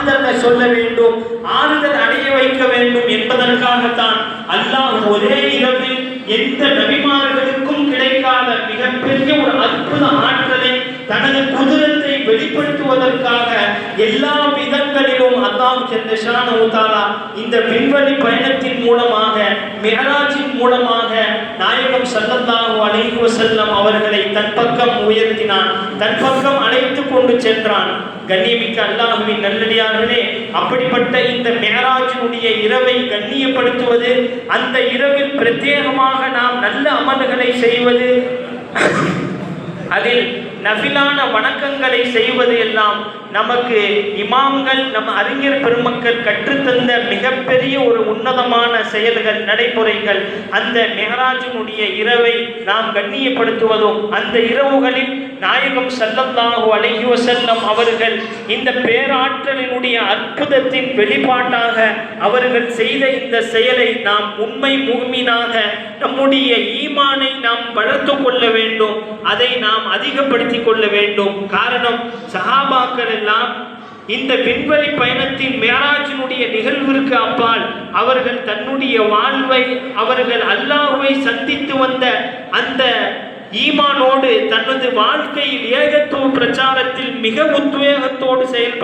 ஆறுதலை சொல்ல வேண்டும், ஆறுதல் அடைய வைக்க வேண்டும் என்பதற்காகத்தான் அல்லாஹ் ஒரே இரவில் எந்த நபிமார்களுக்கும் கிடைக்காத மிகப்பெரிய ஒரு அற்புத ஆற்றலை தனது குதிரத்தை வெளிப்படுத்துவதற்காக எல்லா விதங்களிலும் அல்லாஹ் ஜல்ல ஷானஹு தஆலா இந்த விண்வெளி பயணத்தின் மூலமாக, மிஅராஜின் மூலமாக நாயகம் ஸல்லல்லாஹு அலைஹி வஸல்லம் அவர்களை தன் பக்கம் உயர்த்தினான், தன் பக்கம் அழைத்து கொண்டு சென்றான். கண்ணியமிக்க அல்லாஹ்வின் நல்லடியார்களே, அப்படிப்பட்ட இந்த மிஅராஜினுடைய இரவை கண்ணியப்படுத்துவது, அந்த இரவில் பிரத்யேகமாக நாம் நல்ல அமல்களை செய்வது, அதில் நஃபிலான வணக்கங்களை செய்வது எல்லாம் நமக்கு இமாம்கள், நம் அறிஞர் பெருமக்கள் கற்றுத்தந்த மிகப்பெரிய ஒரு உன்னதமான செயல்கள், நடைமுறைகள். அந்த மிஅராஜினுடைய இரவை நாம் கண்ணியப்படுத்துவதும், அந்த இரவுகளில் நாயகம் ஸல்லல்லாஹு அலைஹி வஸல்லம் அவர்கள் இந்த பேராற்றலினுடைய அற்புதத்தின் வெளிப்பாட்டாக அவர்கள் செய்த இந்த செயலை நாம் உண்மை முஃமினாக நம்முடைய ஈமானை நாம் வளர்த்து கொள்ள வேண்டும், அதை நாம் அதிகப்படுத்திக் கொள்ள வேண்டும். காரணம், சஹாபாக்கள் எல்லாம் இந்த விண்வெளி பயணத்தின் மிஅராஜினுடைய நிகழ்விற்கு அப்பால் அவர்கள் தன்னுடைய வாழ்வை, அவர்கள் அல்லாஹ்வை சந்தித்து வந்த அந்த ஈமானோடு தனது வாழ்க்கையில் ஏகத்துவ பிரச்சாரத்தில் மிக உத்வேகத்தோடு செயல்பட